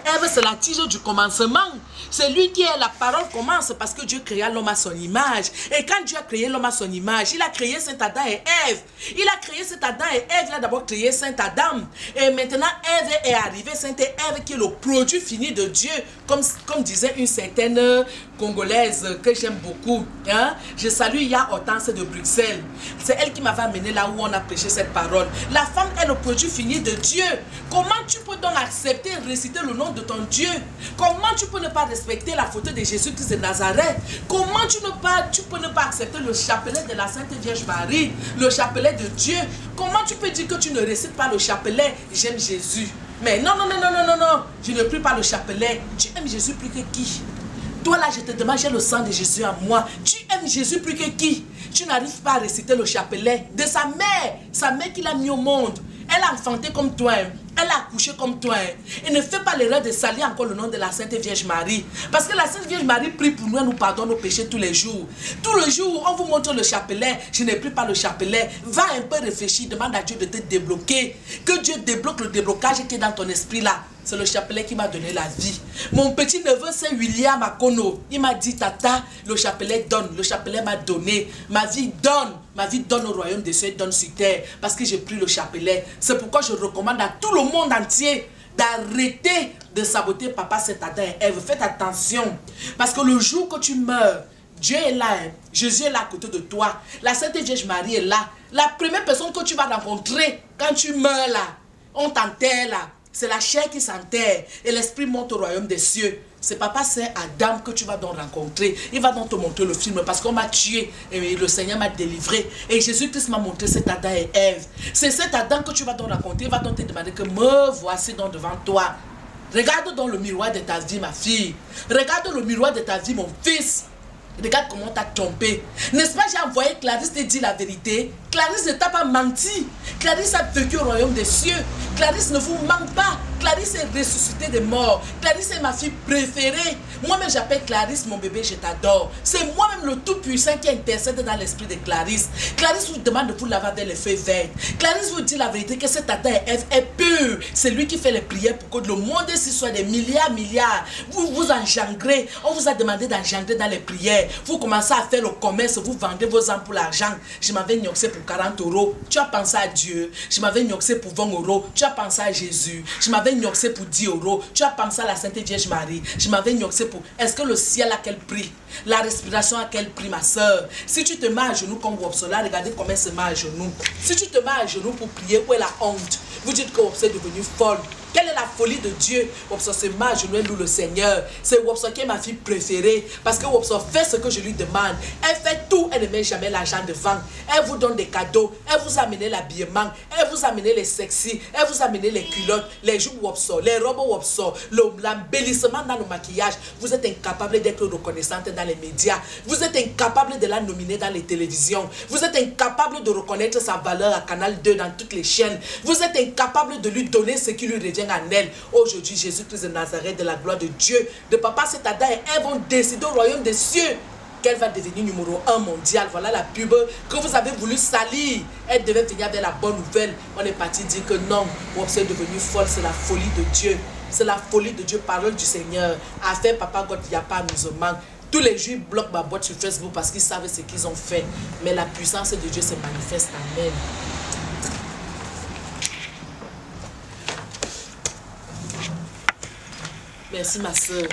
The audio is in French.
Ève, c'est la tige du commencement. C'est lui qui est la parole commence parce que Dieu créa l'homme à son image. Et quand Dieu a créé l'homme à son image, il a créé Saint Adam et Ève. Il a créé Saint Adam et Ève, il a d'abord créé Saint Adam. Et maintenant, Ève est arrivée, Sainte Ève qui est le produit fini de Dieu. Comme disait une certaine Congolaise que j'aime beaucoup. Hein? Je salue Ya Hortense de Bruxelles. C'est elle qui m'avait amené là où on a prêché cette parole. La femme est le produit fini de Dieu. Comment tu peux donc accepter et réciter le nom de ton Dieu? Comment tu peux ne pas respecter la photo de Jésus-Christ de Nazareth? Comment tu peux ne pas accepter le chapelet de la Sainte Vierge Marie, le chapelet de Dieu? Comment tu peux dire que tu ne récites pas le chapelet? J'aime Jésus. Mais non, je ne prie pas le chapelet. Tu aimes Jésus plus que qui? Toi là, je te demande, j'ai le sang de Jésus en moi. Tu aimes Jésus plus que qui? Tu n'arrives pas à réciter le chapelet de sa mère qui l'a mis au monde. Elle a enfanté comme toi, elle a accouché comme toi. Et ne fais pas l'erreur de salir encore le nom de la Sainte Vierge Marie. Parce que la Sainte Vierge Marie prie pour nous, elle nous pardonne nos péchés tous les jours. Tous les jours, on vous montre le chapelet, je ne prie pas le chapelet. Va un peu réfléchir, demande à Dieu de te débloquer. Que Dieu débloque le déblocage qui est dans ton esprit là. C'est le chapelet qui m'a donné la vie. Mon petit neveu, c'est William Akono. Il m'a dit, Tata, le chapelet donne. Le chapelet m'a donné. Ma vie donne. Ma vie donne au royaume des cieux, donne sur terre. Parce que j'ai pris le chapelet. C'est pourquoi je recommande à tout le monde entier d'arrêter de saboter papa, Saint Adam et Ève. Faites attention. Parce que le jour que tu meurs, Dieu est là. Jésus est là à côté de toi. La Sainte Vierge Marie est là. La première personne que tu vas rencontrer quand tu meurs là, on t'enterre là. C'est la chair qui s'enterre et l'esprit monte au royaume des cieux. C'est papa, c'est Adam que tu vas donc rencontrer. Il va donc te montrer le film parce qu'on m'a tué et le Seigneur m'a délivré. Et Jésus-Christ m'a montré cet Adam et Ève. C'est cet Adam que tu vas donc rencontrer. Il va donc te demander que me voici donc devant toi. Regarde dans le miroir de ta vie, ma fille. Regarde le miroir de ta vie, mon fils. Regarde comment on t'a trompé. N'est-ce pas, j'ai envoyé Clarisse te dire la vérité. Clarisse ne t'a pas menti. Clarisse a vécu au royaume des cieux. Clarisse ne vous ment pas. Clarisse est ressuscitée des morts. Clarisse est ma fille préférée. Moi-même, j'appelle Clarisse mon bébé, je t'adore. C'est moi-même le Tout-Puissant qui intercède dans l'esprit de Clarisse. Clarisse vous demande de vous laver avec les feuilles vertes. Clarisse vous dit la vérité que cet Adam et Ève est pur. C'est lui qui fait les prières pour que le monde ici soit des milliards. Vous vous engendrez. On vous a demandé d'engendrer dans les prières. Vous commencez à faire le commerce, vous vendez vos âmes pour l'argent. Je m'avais gnoxé pour 40 €. Tu as pensé à Dieu. Je m'avais gnoxé pour 20 €. Tu as pensé à Jésus. Je m'avais gnoxé pour 10 €. Tu as pensé à la Sainte Vierge Marie. Je m'avais gnoxé pour... Est-ce que le ciel a quel prix? La respiration a quel prix, ma soeur? Si tu te mets à genoux comme Wopsola, regardez comment elle se met à genoux. Si tu te mets à genoux pour prier, où est la honte? Vous dites que Wopso est devenue folle. Quelle est la folie de Dieu? Wopso se met à genoux et loue le Seigneur. C'est Wopso qui est ma fille préférée. Parce que Wopso fait ce que je lui demande. Elle fait tout, elle ne met jamais l'argent devant. Elle vous donne des cadeaux. Elle vous amène l'habillement. Elle vous amène les sexy. Elle vous amène les culottes, les joues Wopso, les robes Wopso, l'embellissement dans le maquillage. Vous êtes incapable d'être reconnaissante dans les médias. Vous êtes incapable de la nominer dans les télévisions. Vous êtes incapable de reconnaître sa valeur à Canal 2 dans toutes les chaînes. Vous êtes incapable de lui donner ce qui lui revient en elle. Aujourd'hui, Jésus-Christ de Nazareth, de la gloire de Dieu, de papa, c'est Adam et Ève vont décider au royaume des cieux qu'elle va devenir numéro 1 mondial. Voilà la pub que vous avez voulu salir. Elle devait venir avec la bonne nouvelle. On est parti dire que non, Wopso est devenue folle. C'est la folie de Dieu. C'est la folie de Dieu, parole du Seigneur. À faire papa God, il n'y a pas amusement. Tous les juifs bloquent ma boîte sur Facebook parce qu'ils savent ce qu'ils ont fait. Mais la puissance de Dieu se manifeste. Amen. Merci ma soeur.